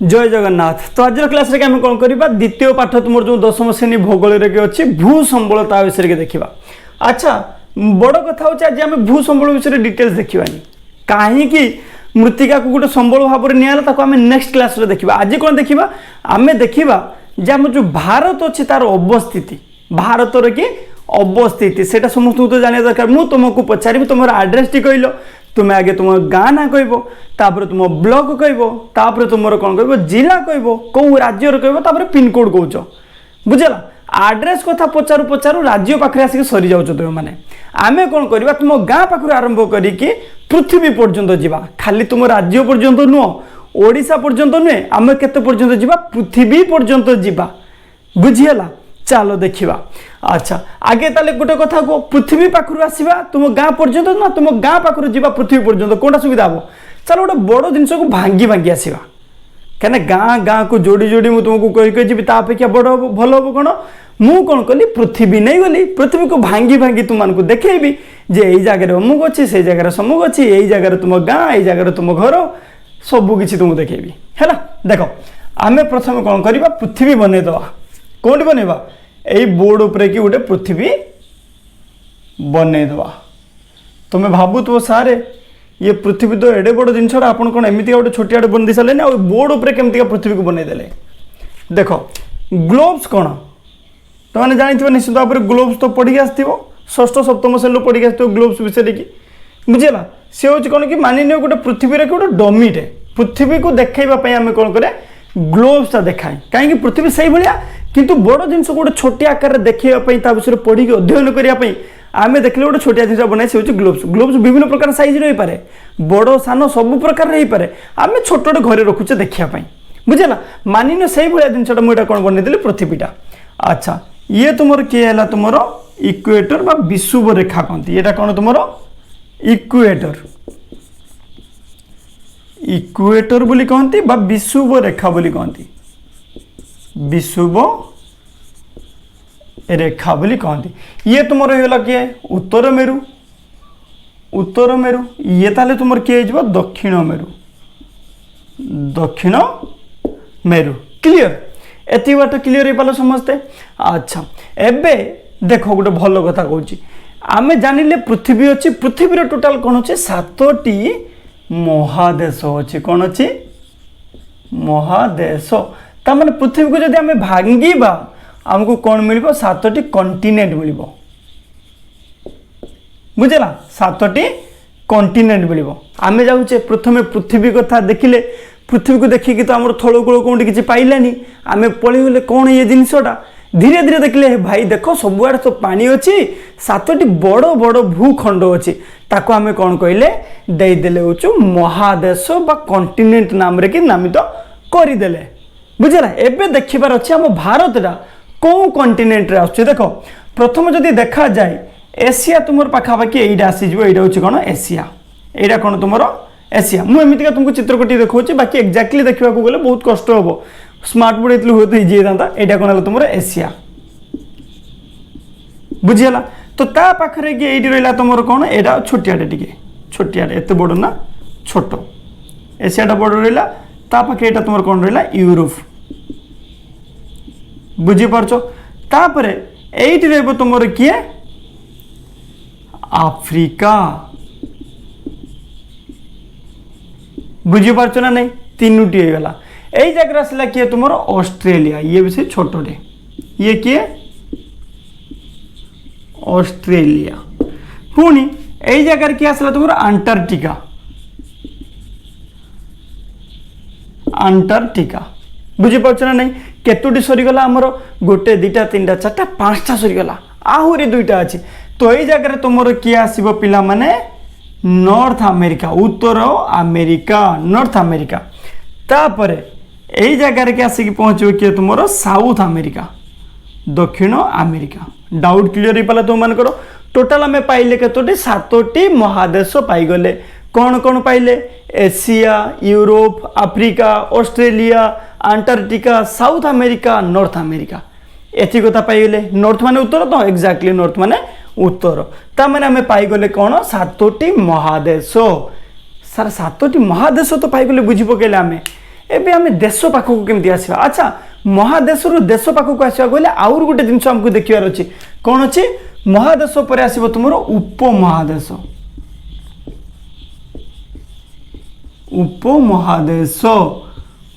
जय जगन्नाथ। तो आज क्लास रे आम कौन करवा द्वितीय पाठ तुम जो दशम श्रेणी भूगोल रे अच्छी भू संबलता विषय के देखा। अच्छा बड़ कथा हूँ आज आम भू संबल विषय डिटेल्स देखानी कहीं मृत्तिका को गोटे संबल भाव में निला आम नेक्स्ट क्लास रे देखा। आज कौन देखा आम देखा जे आम जो भारत अच्छी तार अवस्थिति भारत कि अवस्थिति से समस्त तो जाना दरकार। मुझे तुमको पचारि तुम आड्रेस टी कहल तुम्हें आगे तुम गाँ ना कह तुम ब्लॉक कह तुम कौन कह जिला कह कौ राज्य कह पिनकोड कौच बुझेगा। आड्रेस कथा पचारू पचारू राज्य पाखे आसिक सरी जाऊँ तुम मैंने आम कौन करवा तुम गाँ पाखु आरंभ करी पृथ्वी पर्यंत जावा। खाली तुम राज्य पर्यंत नुह ओडिशा पर्यंत नुहे आम केते पर्यंत जावा पृथ्वी पर्यंत जावा बुझीगला। चलो देखा। अच्छा आगे ताले गोटे कथा को पृथ्वी पाखु आसवा तुम गाँ पर्यंत ना तुम गाँ पाखु जा पृथ्वी पर्यंत कौटा सुविधा हम। चलो गोटे बड़ जिनस को भांगी भांगी आसवा कहीं गाँ गाँ को जोड़ी जोड़ी मुझे तुमको कही जी अपेक्षा बड़ हम भल हम कौन मु कौन कली पृथ्वी नहीं गली पृथ्वी को भांगी भांगी तुमको देखी जे यही जगह अमुक अच्छी से जगह समूक अच्छी यही जगह तुम गाँ यही जगह तुम घर सबकि तुमको देखी है। देख आम प्रथम कौन करवा पृथ्वी बनईदे कौन बनवा यही बोर्ड उपरे कि गोटे पृथ्वी बनईदे। तुम्हें भावुव सारे ये पृथ्वी तो एडे बड़ जिनसा आप कौन एमती गोटे छोटिया बन दी सारे बोर्ड उपरे केमती पृथ्वी को बनईदे। देख ग्लोब्स कौन तुमने जानी निश्चित भाव में ग्लोब्स तो पढ़ी आसो षष्ठ सप्तम श्रेणी पढ़ी आसो ग्लोब्स विषय की बुझेगा। सी हूँ कौन कि मानि नियो गोटे पृथ्वी गोटे डमीटे पृथ्वी को देखा आम कौन करे ग्लोब्सटा देखाए कहीं पृथ्वी से भाया किंतु बड़ जिन गोटे छोटिया आकार देखापी विषय पढ़ी अध्ययन करने आम देखले गोटे छोटिया जिन बनाए से हूँ ग्लोब्स। ग्लोब्स विभिन्न प्रकार साइज रही पारे बड़ सान सब प्रकार रही पारे आम छोटे घरे रखुचे देखापी बुझेगा। मानिन से भाया जिनसा मुझे कौन बनईदेली पृथ्वीटा। अच्छा ये तुम किए है तुम इक्वेटर बा विषुव रेखा कहती ये कौन तुम इक्वेटर इक्वेटर बोली कहती बा विषुव रेखा बोली कहती विषुव रेखा बोली कहती। ये तुम रहीगला किए उत्तर मेरु ये ताले तुम किए दक्षिण मेरु दक्षिण मेरु क्लियर एति बात क्लियर हो पाल समस्ते। अच्छा एबे देख गोटे भल कथा कहूँ आम जानिले पृथ्वी अच्छी पृथ्वी टोटाल कौन अच्छे 7टी महादेश अच्छी कौन अच्छी महादेश तार पृथ्वी को जब आम भांगा आमको कौन मिल 7टी कॉन्टिनेंट मिल बुझेगा 7टी कॉन्टिनेंट मिल। आम जाऊे प्रथम पृथ्वी कथा देखिले पृथ्वी को देखिकी तो आम थलकूल कौन किसी पाइलानी आम पलैगले कौन ये जिनसा धीरे धीरे देखले भाई देख सबुआड़े तो पानी अच्छी 7टी बड़ बड़ भूखंड अच्छी ताको आम कौन कहले देदेले हूँ महादेश बा कॉन्टिनेंट नाम रे कि नामित करदेले बुझेगा। एबे देखबार अच्छे आम भारतटा कौ कॉन्टिनेंट रे आसुछि देख प्रथम जदि देखा जाए एशिया तुम पाखापाखि यहीटा आसीज यहाँ हूँ कौन एशिया यहाँ कौन तुम एशिया मुझे तुमको चित्रकटी देखा बाकी एक्जाक्टली देखा गले बहुत कष्ट हम स्मार्ट बोर्ड ये हुए तो इजी था यहाँ कौन है तुम एशिया बुझीगला। तो ता पाखरे ये रहा तुम कौन यहाँ छोटियाटे टी छोटियाटे एत बड़ ना छोट एशियाटा बड़ रहा ता पाखे यहाँ तुम कौन रहा यूरोप बुझीपार। तापर ये तुम किए आफ्रिका बुझीपार ना नहीं 3टी होगा। यही जगह आसला किए तुम ऑस्ट्रेलिया ये भी से छोटे ये किए ऑस्ट्रेलिया पुणी यही जगह किए आसला तुम अंटार्कटिका अंटार्कटिका बुझीपार ना नहीं केतोटी सरीगला आमर गोटे 2टा 3टा 4टा 5टा सरीगला आहरी 2टा अच्छी। तो यही जगह तुम किए आसब पिला माने नॉर्थ अमेरिका उत्तर अमेरिका नॉर्थ अमेरिका तापर यही जगार के आसिक पहुँचे किए तुम साउथ अमेरिका दक्षिण अमेरिका। डाउट क्लियर हो पाला तुम मान टोटाल आम पाइले केतोटी 7टी महादेश पाईगले कौन कौन पाइले Asia Europe Africa Australia Antarctica south America north America एति कथा पाइगले। नॉर्थ माने उत्तर तो एक्जाक्टली नॉर्थ माने उत्तर ताने आम पाईगले कौन 7टी महादेश सर 7टी महादेश तो पाइगले बुझी पकेले आम एबे आम देश पाखक केमती आसवा अच्छा महादेश रु देश पाखक आसवा कहले आउर गोटे जिनस आमको देखिबार अछि कोन अछि महादेश पर आसीबो तुमरो उपमहादेश उपमहादेश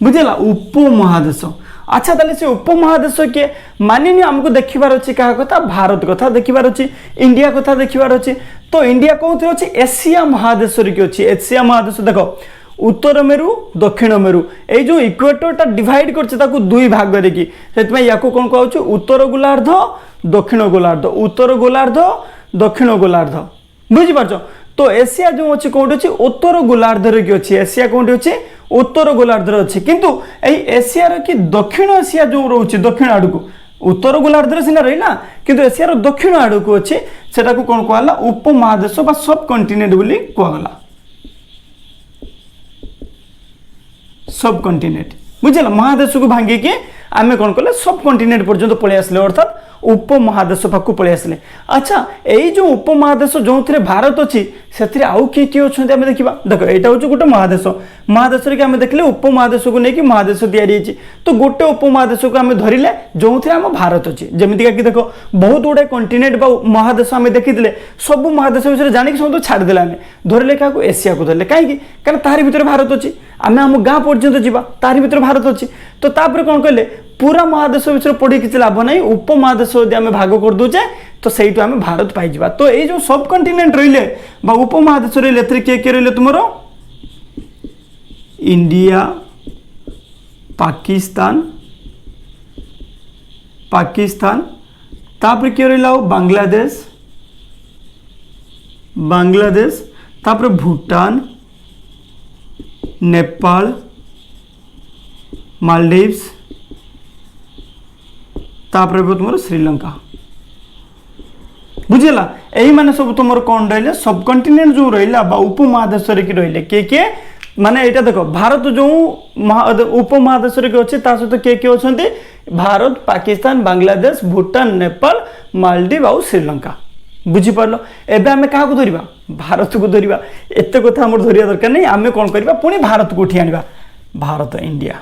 बुझला उपमहादेश अच्छा ताले से उपमहादेश के मानिनी हमको देखिबार अछि का कथा भारत कथा देखिबार अछि इंडिया कथा देखिबार अछि तो इंडिया कोथि अछि एशिया महादेश रे के अछि एशिया महादेश देखो उत्तर मेरु दक्षिण मेरु ए जो इक्वेटर ता डिवाइड करছে ताकू दुई भाग रे की सेतमे याको कोन कहउछु उत्तर गोलार्ध दक्षिण गोलार्ध उत्तर गोलार्ध दक्षिण गोलार्ध बुझि पारछो तो एशिया जो अछि कोड अछि उत्तर गोलार्ध रे की अछि एशिया कोड अछि उत्तर गोलार्ध रे अछि किंतु एई एशिया रे की दक्षिण एशिया जो रहउछि दक्षिण आडू को उत्तर गोलार्ध रे सिना रहिला किंतु एशिया रो दक्षिण आडू को अछि सेटा को कोन कहला उपमहादेश बा सब कॉन्टिनेंट बोली कहला सब कॉन्टिनेंट बुझला महादेश को भांगी के आमे कोन कले सब कॉन्टिनेंट पर्यंत पळे आसले अर्थात उपमहादेश पाखु पळे आसले अच्छा एई जो उपमहादेश जो थरे भारत अछि सेथि आउ के अछंती आमे देखिबा देखो एटा होछ गोटे महादेश महादेश रे के आमे देखले उपमहादेश को नै कि महादेश तयारी अछि तो गोटे उपमहादेश को आमे धरिले जो थरे हम भारत अछि जेमिति का कि देखो बहुत गुडे कॉन्टिनेंट बा महादेश आमे देखितले सब महादेश विषय जानि कि सब छाड़ देला आमे धरिले का को एशिया को धरिले काहे कि कारण तारि भीतर भारत अछि आमे हम गां पर्यंत जिबा तारि भीतर भारत अछि तो तापर कोन कहले पूरा महादेश विषय पढ़ी किसी लाभ नहीं उपमहादेश यदि आम भाग कर दूचे तो सही आम भारत पाई तो ये जो सब कॉन्टिनेंट रहिले बा उपमहादेश रहिले किए रहिले तुम इंडिया पाकिस्तान पाकिस्तान तापर किए रहा बांग्लादेश बांग्लादेश तापर भूटान नेपाल मालदीव्स तापर तुम श्रीलंका बुझेला यही माने सब तुम कौन रही सब कॉन्टिनेंट जो रहा उपमहादेश रही किए माने एटा देखो भारत जो उपमहादेश के अच्छे सहित किए अच्छा भारत पाकिस्तान बांग्लादेश भूटान नेपाल मालदीव आउ श्रीलंका बुझीपार एबे आमे क्या धरिबा भारत को धरिबा एते कथा हमर धरिया दरकार नहीं आमे कौन करबा पुणी भारत को उठी आनिबा भारत इंडिया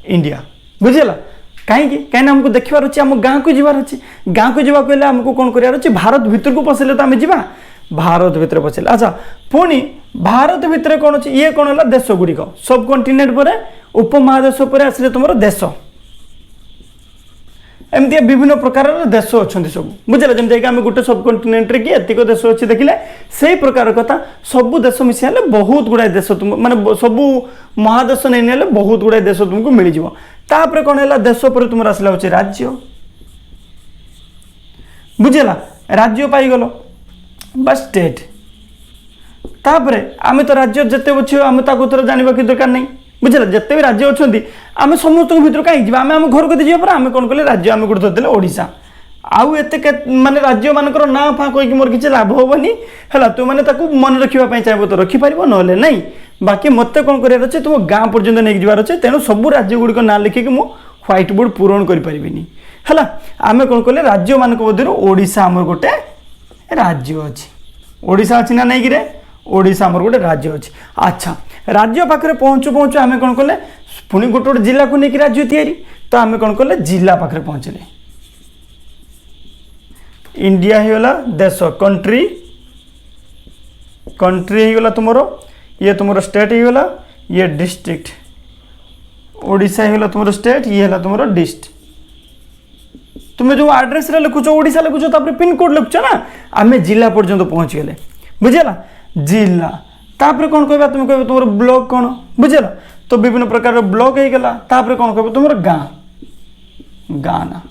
इंडिया बुझेला कहीं कहीं हमको देखबार अच्छे आम गाँव को जीवार अच्छे गाँव को जीवा कहले हमको कौन करार अच्छे भारत भीतर को पसले तो आम जीवा भारत भीतर पसले अच्छा पुणी भारत भीतर कौन अच्छे ये कौन है देश गुड़िक सब कॉन्टिनेंट पर उपमहादेश पर आसले तुम देश एमती विभिन्न प्रकार देश अच्छा सब बुझे जमी आम गोटे सब कॉन्टिनेंट रे एतिक देश अच्छे देखिले से प्रकार कथा सबू देश मिसाइले बहुत गुड़ाए देश तुम माने सबू महादेश नहीं नेले बहुत गुड़ाए देश तुमको मिल जाव तापर कौन है देश पर तुम आसला हूँ राज्य बुझेला राज्य पाईगल बा स्टेट तापर आम तो राज्य जिते अच्छे आम तर जानवा कि दरकार नहीं बुझेला जिते भी राज्य अच्छा आम समस्त भर कहीं आम आम घर को जावा आम कौन कले राज्य आम गोटे धरदे ओडिशा आउ एते माने राज्य मानकर ना फा कहीकि मोर किसी लाभ हेनी है तुम मैंने मन रखापी चाहिए तो रखिपार ना नहीं बाकी मत कौन करार अच्छे तुम गाँ पर्यटन नहीं जबार अच्छे तेणु सब राज्य गुड़िक ना लिखिकी मुझ ह्वाइट बोर्ड पूरण करें है आम कौन कले राज्य मान मध्य ओडिशा आमर गोटे राज्य अच्छी ओडिशा अच्छी ना नहीं कि ओडिशा आमर गोटे राज्य अच्छी अच्छा राज्य पाखे पहुँचु पहुँचु आम कौन कले पुणी गोटे गोटे जिला को लेकिन राज्य तैयारी तो आम कौन कले जिला पाखे पहुँचले इंडिया होगा देश कंट्री कंट्री होगा तुम ये तुम स्टेट होगा ये डिस्ट्रिक्ट ओडिशा होगा तुम स्टेट ये है तुम डिस्ट्रिक्ट तुम जो एड्रेस लिखुच ओडिशा लिखुच पिन कोड लिखुच ना आम जिला पर्यंत पहुँची गले बुझेला जिला तापर कौन कह तुम कह तुम ब्लॉक कौन बुझेला तो विभिन्न प्रकार ब्लॉक होगा तापर कौन कह तुम गाँ गाँ ना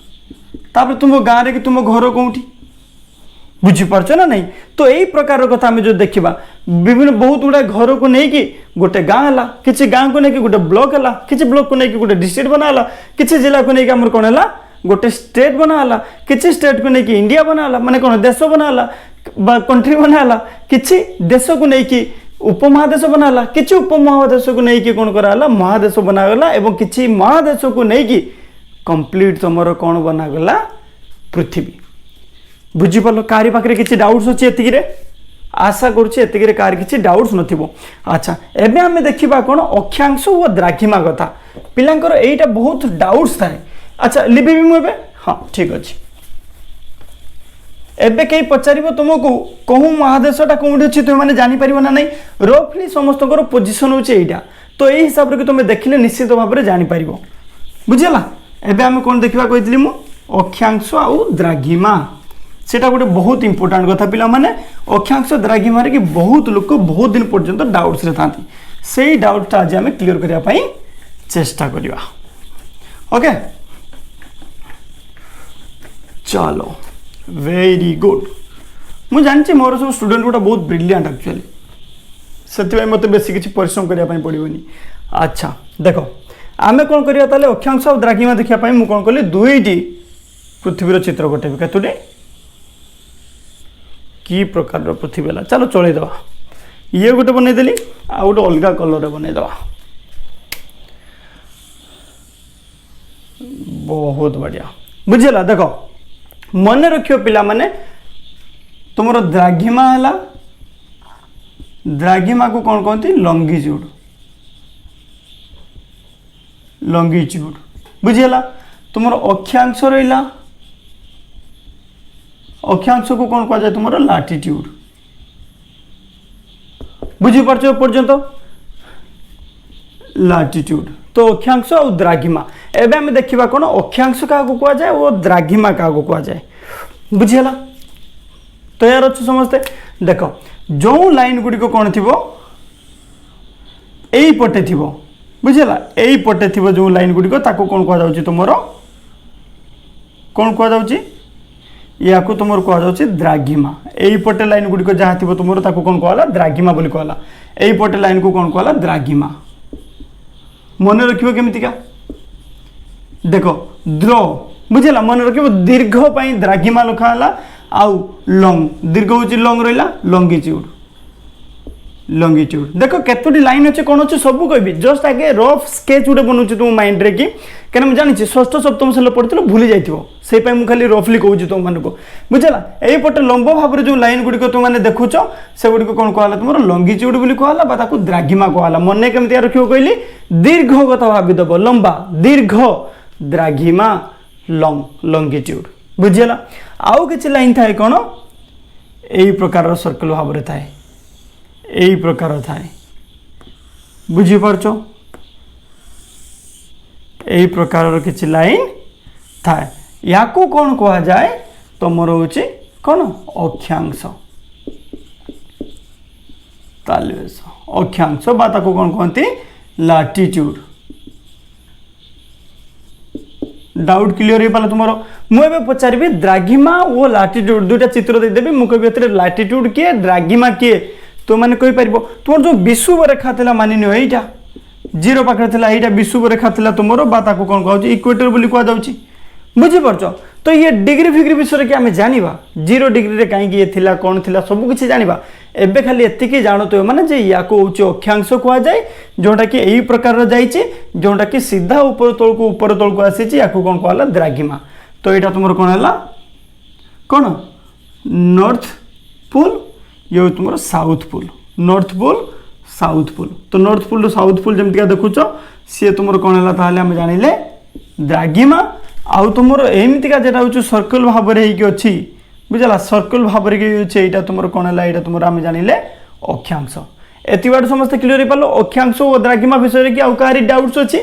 तापर तुम गाँव कि तुम घर कौटी बुझीपार ना नहीं तो यही प्रकार कथा आम जो देखा विभिन्न बहुत गुड़ा घर को लेकिन गोटे गाँ है किसी गाँ को लेकिन गोटे ब्लॉक है किसी ब्लॉक को लेकिन गोटे डिस्ट्रिक्ट बनाला किसी जिला को लेकिन आम कौन है गोटे स्टेट बनाला किसी स्टेट को लेकिन इंडिया बनाला माने कौन देश बनाला कंट्री बनाला किसी देश को लेकिन उपमहादेश बनाला किसी उपमहादेश को लेकिन कौन कराला महादेश बनागला एवं किसी महादेश को लेकिन कंप्लीट तुमर कौन बनागला पृथ्वी बुझीपार कारी पाखे किसी डाउट्स अच्छे एतिक आशा करुच्ची एतिक कार किसी डाउट्स नथिबो। अच्छा एबे आमे देखिबा कोन अक्षांश और द्राघिमा कथा पिलांकर एटा बहुत डाउट्स थाए। अच्छा लिबी मु एबे हां ठीक अछि। एबे कई पचारिबो तुमको कहूँ महादेशटा कौटी अच्छी तुम मैंने जापर ना नहीं रफली समस्त पोजिशन होचे एटा तो यही हिसाब रे तुम देखिले निश्चित भाव में जापर बुझेगा। एबे आम कौन देखा कही मु अक्षांश आउ द्राघिमा सेटा गोटे बहुत इंपोर्टाट कथा पिला माने अक्षांश द्राघिमार कि बहुत लोक बहुत दिन पर्यंत डाउट्स रे थांती से डाउटा आज आम क्लीयर करने चेष्टा करवा। ओके चलो वेरी गुड मुझे जानची मोर सब स्टूडेंट गुटा बहुत ब्रिलियंट एक्चुअली से मत बेस किसी परिश्रम करने पड़ोनी। अच्छा देख आम कौन करा ताले अक्षांश और द्राघिमा देखापी मुझे कौन कली दुईटी पृथ्वीर चित्र कटेबी केतोटी कि प्रकार पृथ्वी है चलो चलईदे ये गोटे बनईदेली आ गोटे अलग कलर बनईदे बहुत बढ़िया बुझेगा। देख मन रखियो पिला माने तुम द्राघिमा है द्राघिमा को कौन कहते लंगिट्यूड लंगिट्यूड बुझीगला। तुम अक्षांश रहा अक्षांश को कौन कह जाए तुम लाटिट्यूड बुझीपार पर्यंत लाटिट्यूड तो अक्षांश और द्राघिमा एबे हमें देखिबा कोन अक्षांश क्या कह जाए और द्राघिमा क्या कह जाए बुझीगला। तैयार अच्छे समस्ते देख जो लाइन गुड़ी को कौन थी यही पटे थी बुझीगला यही पटे थी जो लाइन गुड़ी को ताको कौन कह जाउची तुमर कौन कह जाउची या को तुमर कह जाउची द्राघिमा यही पटे लाइन गुड़ी को जहाँ थी तुमर ताको कौन कहला द्राघिमा बोली कहला यही पटे लाइन को कौन कहला द्राघिमा। मन रखियो केमितिका देख द्र बुझेला मन रखियो दीर्घ पाई द्राघिमा लिखाला आउ लंग दीर्घ होची लंग रहिला लंगिट्यूड लंगिट्यूड देख केतोटी लाइन अच्छे कौन अच्छे सब कहबी जस्ट आगे रफ स्केच गोटे बनौछि तुम माइंड रे कि कहना मुझे जानी षष्ठ सप्तम से पढ़ते भूली जाइथिबो से पई मु खाली रफली कहूँ तुम मानक बुझेला यही पटे लंब भाव जो लाइन गुड़ी को तुम देखुच से गुड़ी कौन कहला तुम लंगिट्यूड बोली कहला बा ताकू द्राघिमा कहला मन केमती रखियो कहली दीर्घ कथा भाविदेव लंबा दीर्घ द्राघिमा लंग लंगिट्यूड बुझीगला। आउ किछि लाइन थाए कौन यही प्रकार सर्कल भाव में थाए यही प्रकार थाए बुझीपारछ यही प्रकार किछि लाइन थाए या को कौन कह जाए तुमर होची कौन अक्षांश अक्षांश बा ताको कौन कहते लाटिट्यूड। डाउट क्लियर हो पाला तुमरो मुझे पचारि द्राघिमा और लाटिट्यूड दुईटा चित्र देदेवी मुझे लाटिट्यूड किए द्राघिमा किए तो मैंने कहीपर तुम जो विषुव रेखा था मानि नियो एटा जीरो पाखे था यहाँ विषुव रेखा था तुम ताको कौन कह इक्वेटर बोली कह जाउची बुझीपार तो ये डिग्री फिग्री विषय में आम जाना जीरो डिग्री रे कहीं ये थिला कौन थिला सब किसी जाना एबे खाली एतिकी जानते हो माने जे या को अक्षांश कह जाए जोटा कि यही प्रकार जाइए जोटा कि सीधा ऊपर तल को आसी या कौन कहला द्राघिमा तो यहाँ तुम कौन है कौन नॉर्थ पोल ये तुम south pole north pole south pole तो नॉर्थ पोल साउथ पोल जमीका देखुच सी तुम कौन है आम जानिले द्राघिमा आउ तुम एमतीका जेटा हूँ सर्कल भाव में अच्छी बुझला सर्कल भाव में यहाँ तुम कौन है यहाँ तुम आम जानिले अक्षांश एति बार समस्त क्लियर हो पालो अक्षांश और द्राघिमा विषय कि आउ कहारी डाउट्स अच्छी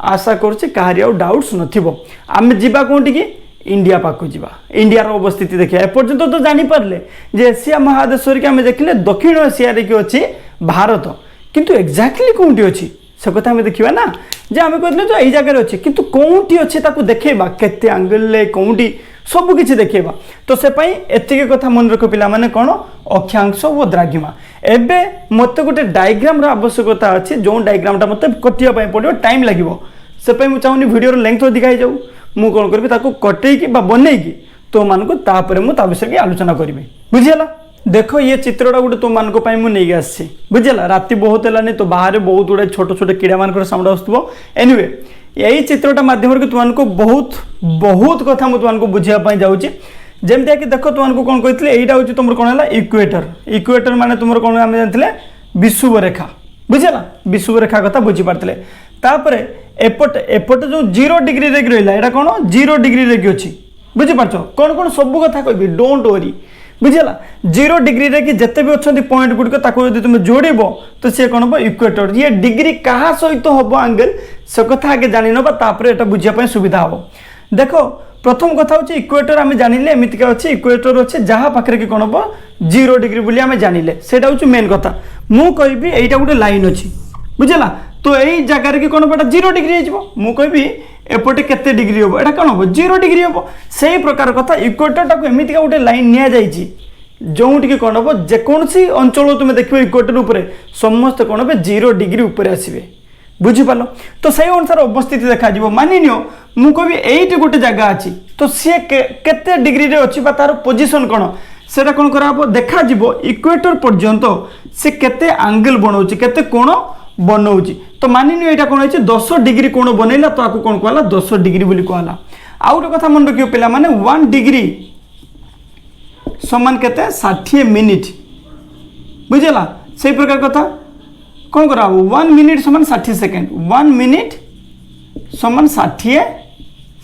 आशा करुच्ची कहारी आउ डाउट्स नथिबो आम जीवा कोठी कि इंडिया पाक जीवा इंडिया अवस्थिति देखिए एपर्यंत तो जानीपारे जे एशिया महादेश के आम देखिले दक्षिण एशिया कि अच्छी भारत किंतु एक्जाक्टली कौटी अच्छी से कथा आम देखा ना जे आम कहते तो यही जगह अच्छे कि कौटी अच्छे देखा केते आंगल कौटी सबकि देखा तो से एतिक कथा मन रख पिला माने कौन अक्षांश और द्राघिमा एबे मत गोटे डायग्राम आवश्यकता अच्छी जो डायग्रामटा मत कटापी पड़ो टाइम लगे से मुझे चाहूनी वीडियो लेंथ अधिक हो जाऊ मु कौन करी कटेकी बनईकी तो मानक तापर मुझे विषय आलोचना करी बुझीगला। देखो ये चित्रटा गोटे तुम मानक मुझे आसी बुझेगा राति बहुत है तो बाहर बहुत गुड़े छोट छोट कीड़ा मान साउंड आसुव एनीवे यही चित्रटा मध्यम तुमको बहुत बहुत कथा मुझे तुमको बुझापी जाऊँगी जमती कि देख तुमको कौन कहते यहाँ हूँ तुम कौन है इक्वेटर इक्वेटर माने तुम कौन आम जानते विषुव रेखा बुझेगा विषुव रेखा कथा बुझीपारे तापर एपट एपट जो 0 डिग्री रे रहा है कौन 0 डिग्री रे अच्छी बुझीपार कौन कौन सब कथा कहि डोंट वरी बुझेगा 0 डिग्री रे कि जिते भी अच्छा पॉइंट गुड़िक जब तुम जोड़ तो सी कौन हम इक्वेटर ये डिग्री क्या सहित हम आंगल से कथा आगे जानी नापर यहाँ बुझापी सुविधा हम देख प्रथम कथा हूँ इक्वेटर आम जानिले एमतीका अच्छे इक्वेटर अच्छे जहाँ पाखे कि कौन हम 0 डिग्री बोली आम जानिले सेटा हूँ मेन कथा मु कहि एटा गोटे लाइन अच्छी बुझेगा तो यही जगार कि कौन हम 0 डिग्री हो कहि एपटे केते डिग्री हम यहाँ कौन हम 0 डिग्री हम से प्रकार कथा इक्वेटर टाक एमतीका गोटे लाइन नि जोटी कौन हम जेकोसी अंचल तुम देख इक्वेटर उपर समस्त कौन हम 0 डिग्री उपर आसवे बुझीपाल तो से अनुसार अवस्थिति देखा मानि नियो मु कहि एट गोटे जगह अच्छी तो सी केते डिग्री रे अच्छी तार पोजिशन कौन से कौन करा देखा इक्वेटर पर्यंत से केते आंगल बनाऊँ केते कोण बनाऊँ तो मानि नियो यहाँ कौन है 10 डिग्री कोण बनइला तो आपको कौन कहला 10 डिग्री बोली कहला आउ गोटे कथा मन रखियो पिला माने 1 डिग्री समान केते 60 मिनिट बुझेला से प्रकार कथा कौन करा 1 मिनिट समान 60 सेकेंड 1 मिनिट समान 60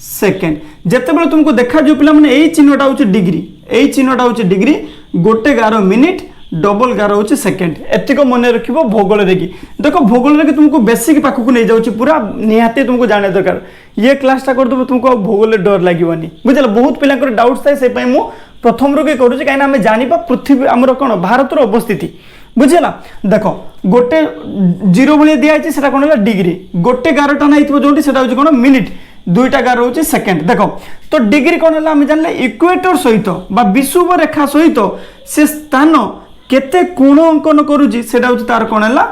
सेकेंड जिते तुमको देखा जो पिला माने यही चिन्हटा हूँ डिग्री यही चिन्हटा हूँ डिग्री गोटे 11 मिनिट डबल 11 हूँ सेकेंड एतिक मन रखियो भूगोल रे कि देख भूगोल रे कि तुमको बेसिक पाखक नहीं जाऊँ पूरा निहाती तुमको जाने दरकार ये क्लासटा करदेव तुमको भूगोल डर लगे बुझे बहुत पिला डाउट्स थाए से प्रथम रू कि करुँच कहीं आम जाना पृथ्वी आमर कौन भारतर अवस्थिति बुझेगा देख गोटे 0 भाई दिखाई से कौन है डिग्री गोटे 11टा नहीं जो हूँ कौन मिनिट 2टा 11 हूँ सेकेंड देख तो डिग्री कौन है आम जान इक्वेटर सहित विषुव रेखा सहित से स्थान केते कोण अंकन करुँच हूँ तार कौन है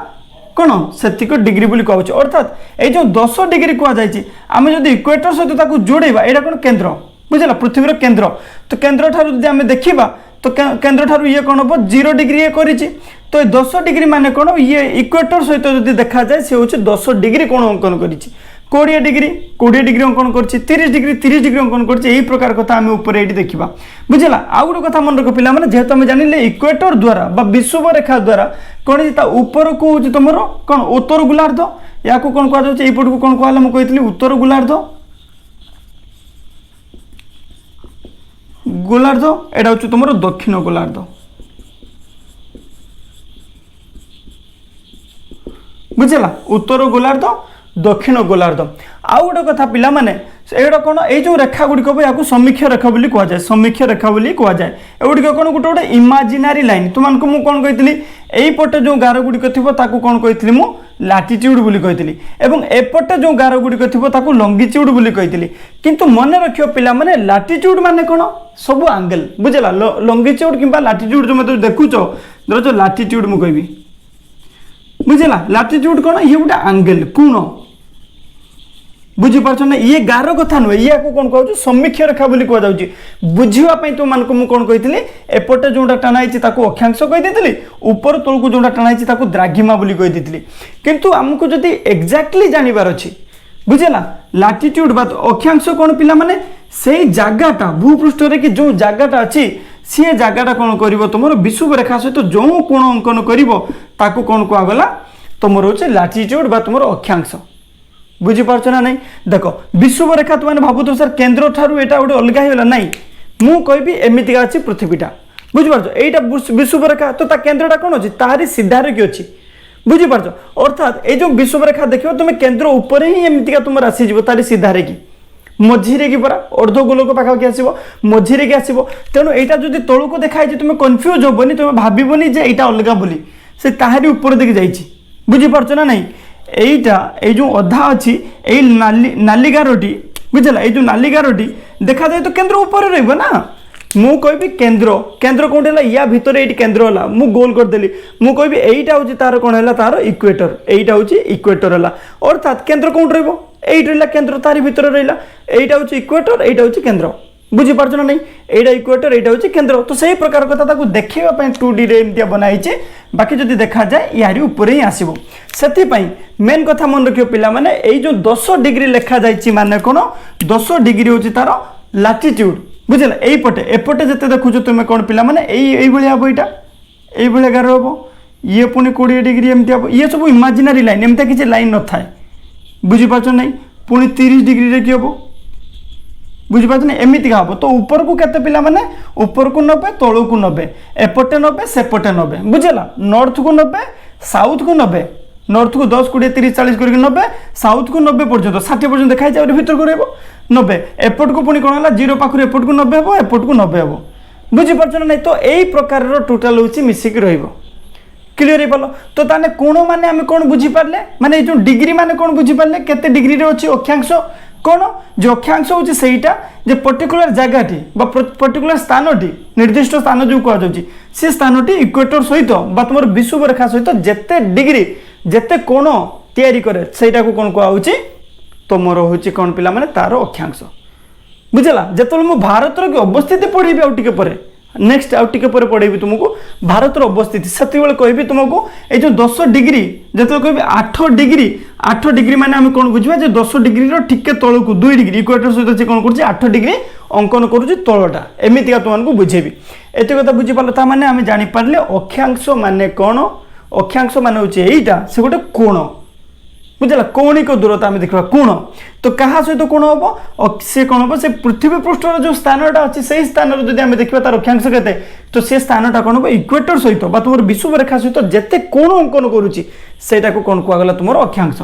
कौन सेतिक डिग्री बोली कहूँ अर्थात ये जो 10 डिग्री कहुई आम जो इक्वेटर सहित जोड़ेबा यहाँ कौन केन्द्र बुझेगा पृथ्वीर केन्द्र तो केन्द्र ठारू जब आम देखा तो केन्द्र ठारू ये कौन हम 0 डिग्री ये करिछि तो 10 डिग्री माने कौन ये इक्वेटर सहित जो देखा जाए से हूँ 10 डिग्री कोण अंकन करिछि 20 डिग्री अंकन कर 30 डिग्री अंकन कर प्रकार कथा आम ऊपर ये देखा बुझेगा आउ गोटे कथा मन रख पिला जेहेतु आम जानिले इक्वेटर द्वारा विषुव रेखा द्वारा कौन ऊपर को हूँ तुम कौन उत्तर गोलार्ध या कौन कहुच्छे यपट को कौन कहला मुझे कही उत्तर गोलार्ध गोलार्ध एटा हूँ तुम दक्षिण गोलार्ध बुझेगा उत्तर गोलार्ध दक्षिण गोलार्ध आउ गोटे कथा पिला माने एटा कौन ये रेखा गुड़िक या समीक्ष रेखा बोली कहुए समीक्ष रेखा बोली कहुए एगुड़िक कौन गोटे गोटे इमाजिनारी लाइन तुमको मुझे कौन कही यहीपटे जो गार गुड़िक थी कौन कही मु लाटिट्यूड बोली कही एवं एपटे जो गार गुड़िक थी लंगिट्यूड बोली कही किंतु मन रखियो पिला माने लाटिट्यूड माने कौन सब आंगल बुझेगा लंगिट्यूड किंबा लाटिट्यूड जो मतलब देखुच धर जो लाटिट्यूड मुझे कहबी बुझेगा लाटिट्यूड कौन ये गोटे आंगल कोण बुझीपार ना ये गार कथा नुहे या कौन कहूँ समीक्ष रेखा बोली कहुच्छी बुझापी तुम मानक मुझे कौन कही एपटे जोटा टाणाई अक्षांश कहीदी ऊपर तौक जोटा टाणाई द्राघिमा बोली कहीदी किंतु आमको जदि एक्जाक्टली जानवर अच्छी बुझेगा लाटिट्यूड बा अक्षांश कौन पिला माने से जगटा भूपृष्ठ कि जो जगटा अच्छी सी जगटा कौन कर तुम विषुव रेखा सहित जो कोण अंकन कर कौन कहगला तुम हूँ लाटिट्यूड बा तुम अक्षांश बुझीपार ना नहीं देख विषुव रेखा तुमने भावुथ सर केन्द्र ठारू यहाँ गोटे अलग होगा ना मु कहि एमतीका अच्छी पृथ्वीटा बुझीपार यहाँ विषुव रेखा तो केन्द्रटा कौन अच्छी तारी सीधारे कि अच्छी बुझीपार अर्थात ये जो विषुव रेखा देख तुम केन्द्र उपर ही एमतीका तुम आसीज तारी सीधारे कि मझीरे कि परा अर्धगोलक पाखापाखि आसो मझीरे कि आसो तेणु यहाँ जो तौक देखाई तुम कन्फ्यूज हेबनी तुम भावनी जे यहाँ अलग बोली से ताहारी ऊपर देखिए जाइए बुझीपार ना नहीं এইটা এই যে অধা আছে এই নালি গারটি বুঝলা এই যে নালি গারটি দেখা যায় তো কেন্দ্র উপরে রহব না মু কইবি কেন্দ্র কেন্দ্র কোন হলা ইয়া ভিতরে এইটি কেন্দ্র হলা মু গোল कर देली মু কইবি এইটা হচ্ছে তার কোন হলা তার ইকুয়েটর এইটা হচ্ছে ইকুয়েটর হলা অর্থাৎ কেন্দ্র কোন রহব এইটা হলা কেন্দ্র তার ভিতরে রহিলা এইটা হচ্ছে ইকুয়েটর এইটা হচ্ছে কেন্দ্র बुझी पार्छ ना नहीं एटा इक्वेटर एटा हूँ केन्द्र तो सही प्रकार कथा देखा 2D रे एमती बनाई बाकी जब देखा जाए यार ऊपर ही आसो से मेन कथा मन रखियो पिला माने जो 10 डिग्री लिखा जाइए माने कौन 10 डिग्री हूँ तार लाटिट्यूड बुझला एपटे एपटे जिते देखुच तुम कौन पिला माने यही हम यहाँ यही गार हम ये पुणी 20 डिग्री एमती हम ये सब इमाजिनारी लाइन एमती किसी लाइन न थाए बुझीपार ना पुणी 30 डिग्री कि हम बुझीपार ना एमती हम तो ऊपर को केते पिला माने ऊपर को 90 तलू को 90 एपटे 90 सेपटे 90 बुझला नॉर्थ को 90 साउथ को 90 नॉर्थ को 10 20 30 40 करके 90 साउथ को 90 पर्यंत 60 पर्यंत देखाई जाए भीतर को रहा 90 एपट को पुणी कौन है 0 पाखु एपट को 90 हम एपट को 90 हम बुझीपार ना तो यही प्रकार टोटाल हूँ मिसिक क्लियर हो तो ताने कोण माने आम कौन बुझीपारे माने जो डिग्री माने कौन बुझीपारे केते डिग्री रे अच्छी अक्षांश कौन जो अक्षांश हूँ सेटा जे पर्टिकुलर जगहटी पर्टिकुलर स्थानटी निर्दिष्ट स्थान जो कहुच्छी से स्थानटी इक्वेटर सहित तुम विषुव रेखा सहित जेते डिग्री जेते कोण तैयारी करे सेटा को कौन कहुच्छी तुमर हूँ कौन पिला माने तार अक्षांश बुझला जो मुझे भारतर अवस्थिति पढ़ेबी आउ टिके परे नेक्स्ट आउ टिके परे पढ़ेबी तुमको भारतर अवस्थिति से कहबी तुमको ये जो 10 डिग्री जो कहबी 8 डिग्री माने आम कौन बुझा 10 डिग्री टिके तलू को 2 डिग्री इक्वेटर सहित से कौन कर 8 डिग्री अंकन करुच्ची तलटा एमती तुमको बुझेबी एत कथा बुझीपार ताने आम जापारे अक्षांश माने कौन अक्षांश माने हूँ यहीटा से गोटे कोण बुझला कौणिक दूरता आम देखा कोण तो क्या सहित कौन हम से कौन हम से पृथ्वी पृष्ठर जो स्थानटा अच्छी से स्थान जब आम देखा तार अक्षांश के तो से स्थानटा कौन हम इक्वेटर सहित तुम विषुव रेखा सहित जिते कोण अंकन करुच्ची से कौन कहगला तुम अक्षांश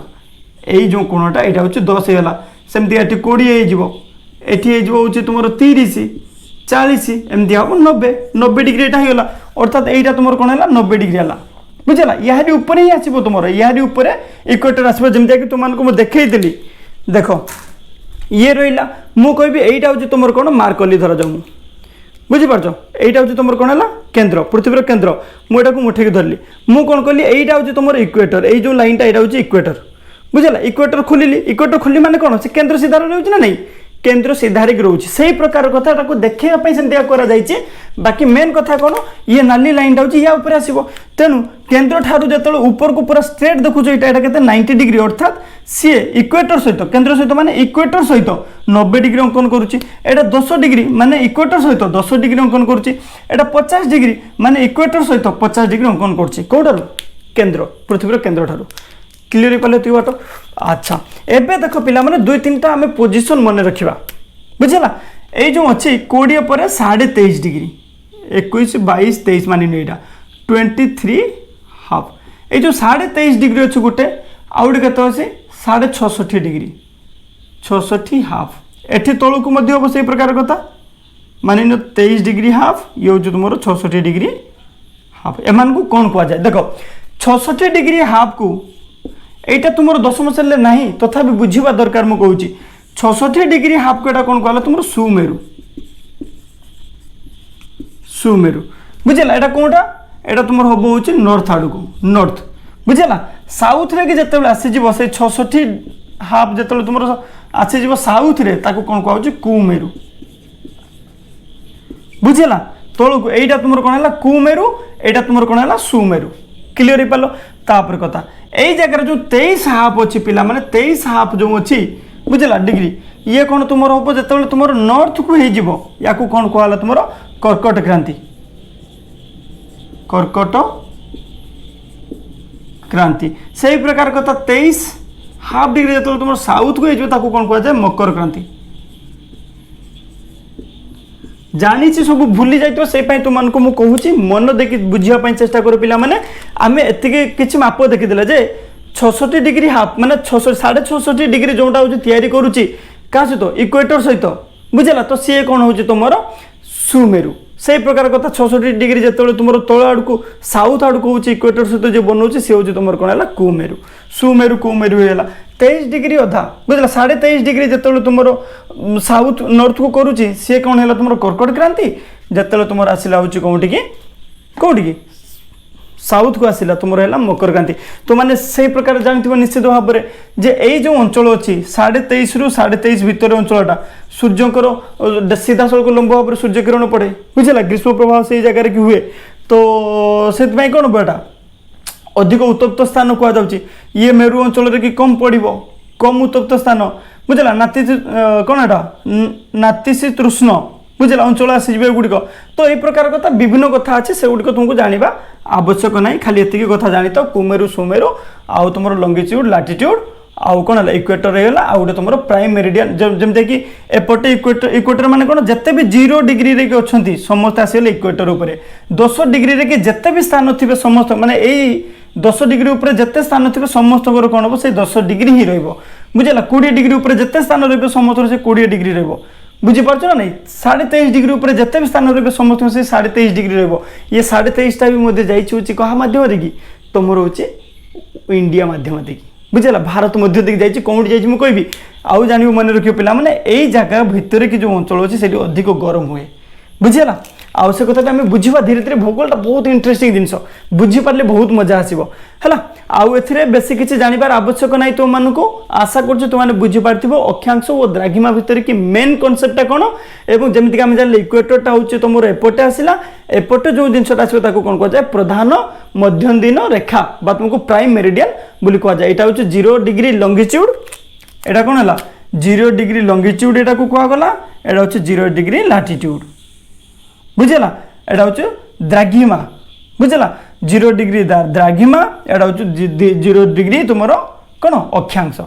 यही जो कोणटा यहाँ हूँ 10 होगा सेमती ये 20 हो तुम 30 40 एमती हम 90 डिग्री यहाँ होगा अर्थात यहाँ तुम कौन है 90 डिग्री है बुझला यारी ऊपर ही आसो तुम यारी ऊपर इक्वेटर आसो जमी तुमको देखी देख ये रहा मु कहि यहीटा हूँ तुम कौन मार्क कली धर जाऊ बुझीपार यहीटा हूँ तुम कौन है केन्द्र पृथ्वीर केन्द्र मुझे मुठेक धरली मु कौन कली यहीटा हूँ तुम इक्वेटर यही जो लाइनटा यहाँ हूँ इक्वेटर बुझला इक्वेटर खोली माने कौन से केन्द्र सीधार रोचे ना नहीं केन्द्र सीधारिक रोचे से प्रकार कथा देखापी से बाकी मेन कथा कौन ये नाली लाइन हूँ या ऊपर आसो तेणु केन्द्र ठारू जो ऊपर को पूरा स्ट्रेट देखुच यहाँ के 90 डिग्री अर्थात सी इक्वेटर सहित केन्द्र सहित माने इक्वेटर सहित 90 डिग्री अंकन करुच्ची एटा 10 डिग्री माने इक्वेटर सहित 10 डिग्री अंकन करुच्ची एटा 50 डिग्री माने इक्वेटर सहित 50 डिग्री अंकन करुच्ची कौटारू केन्द्र पृथ्वीर केन्द्र ठारू क्लीयर हो पाले तु बात अच्छा एबे देख पिला माने 2-3टा आम पोजिशन मन रखा बुझला ये जो अच्छी 20 पर 23.5 डिग्री 21 22 23 मान यहाँ 23.5 ये जो 23.5 डिग्री अच्छे गोटे आउ गोटे के 66.5 डिग्री 66.5 एठी तलू को हम से प्रकार कथा मान 23 डिग्री हाफ ये हूँ तुम 66 डिग्री हाफ एम को कौन कहुए देख 66 डिग्री हाफ को यहाँ तुम दशम श्रेणी ना तथापि बुझा दरकार मुझे कहूँ 66 डिग्री हाफ को कौन कहला तुम सुमेरु सुमेरु बुझला यहाँ कौटा यहाँ तुम हम हूँ नॉर्थ आड़ को नॉर्थ बुझला साउथ रे जिते आसीज से 66 हाफ जो तुम आसीज साउथ रे ताको कौन कहूँ कुमेरु बुझला तौक को यहाँ तुम कौन है कुमेरु यहाँ तुम कौन है सुमेरु क्लीयर हो पाल तापर कथा यही जगह जो 23 हाफ अच्छी पिला माने 23 हाफ जो अच्छी बुझला डिग्री ये कौन तुम हम जो तुम नॉर्थ को या कौन कहला तुम कर्कट क्रांति कर्कट क्रांति से ही प्रकार कथा 23 हाफ डिग्री जो तुम साउथ को कौन कहुए मकर क्रांति जानी सब भूली जाइए से तुमको मुझे कहूँ मन देखी बुझापी चेष्टा कर पिला माने आम एति कि माप देखीदे जे 66 डिग्री हाफ माने 66.5 डिग्री जोटा हूँ तैयारी करुच्ची क्या सहित इक्वेटर सहित बुझला तो सी कौन हूँ तुम सुमेरु से प्रकार कथा 66 डिग्री जो तुम तल आड़ को साउथ आड़ को हूँ इक्वेटर सहित जो बनाऊँ सी हूँ तुम कौन है कुमेरु सुमेरु कुमेरु है 23 डिग्री अधा बुझला 23.5 डिग्री जो तुम साउथ नॉर्थ को करुच्ची सी कौन है तुम कर्कट क्रांति जो तुम आसला हूँ कौटी की कौटी की साउथ को आसला तुम है मकर क्रांति तो मैंने से प्रकार जानते निश्चित भाव में जे यही जो अंचल अच्छी 23.5 रु 23.5 भितर अंचलटा सूर्यकर सीधा सड़क लंब भाव में सूर्य किरण पड़े बुझला ग्रीष्म प्रभाव से जगह कि हुए तो से कौन बेटा अधिक उत्तप्त स्थान कहुच्छी ये मेरु अंचल कि कम पड़ कम उत्तप्त स्थान बुझला नातिशी कौन एटा नातिशीतोष्ण बुझे अंचल आसीजे गुड़िक तो यही प्रकार कथा विभिन्न कथा अच्छे से गुड़िक तुमको जाना आवश्यक ना खाली एति कथा जानी तो कुमेरु सुमेरु आउ तुम लंगिट्यूड लाटिट्यूड आउ कौन है इक्वेटर रहीगला आउ गोटे तुम प्राइम मेरिडियन जमती कि एपटे इक्वेटर माने कौन जिते भी 0 डिग्री रे अच्छा समस्त आसगले इक्वेटर उपर 10 डिग्री रे जिते भी स्थान थे समस्त माने यही 10 डिग्री उपर जिते स्थान थे समस्त कौन हम से 10 डिग्री ही रुझेगा 20 डिग्री उपर जिते स्थान रे समस्त से 20 डिग्री बुझीपार ना नहीं 23.5 डिग्री उपर जिते भी स्थान रे समस्त से 23.5 डिग्री ये 23.5टा भी जाइए क्या मध्यम कि तुम रोचे इंडिया मध्यम देखिए बुझेगा भारत मध्य दिख जाइए कौटी जाइए मुझे कहबी आउ जान मन रखिए पे मैंने यही जगह भितर कि जो अंचल अच्छे से अधिक गरम हुए बुझेगा आउ से कथा आम बुझा धीरे धीरे भूगोलटा बहुत इंटरेस्टिंग जिनस बुझीपारे बहुत मजा आसो है आउ ए बेस किसी जानवर आवश्यक ना तुमको आशा कर तुमने बुझीपार अक्षांश और द्राघिमा भितर कि मेन कनसेप्टा कौन और जमीक आम जान इक्वेटरटा हूँ तुम एपटे आसला एपटे जो जिनसा आसो कौन कहुए प्रधान मध्यदिन रेखा बा तुमको प्राइम मेरिडियन बोली कहुए यहाँ हूँ 0 डिग्री लंगिट्यूड यहाँ कौन है 0 डिग्री लंगिट्यूड यहाँ कहगला यहाँ हूँ 0 डिग्री लाटिट्यूड बुझेगा यहाँ हूँ द्राघिमा बुझेगा 0 डिग्री द्राघिमा यहाँ हूँ 0 डिग्री तुम कौन अक्षांश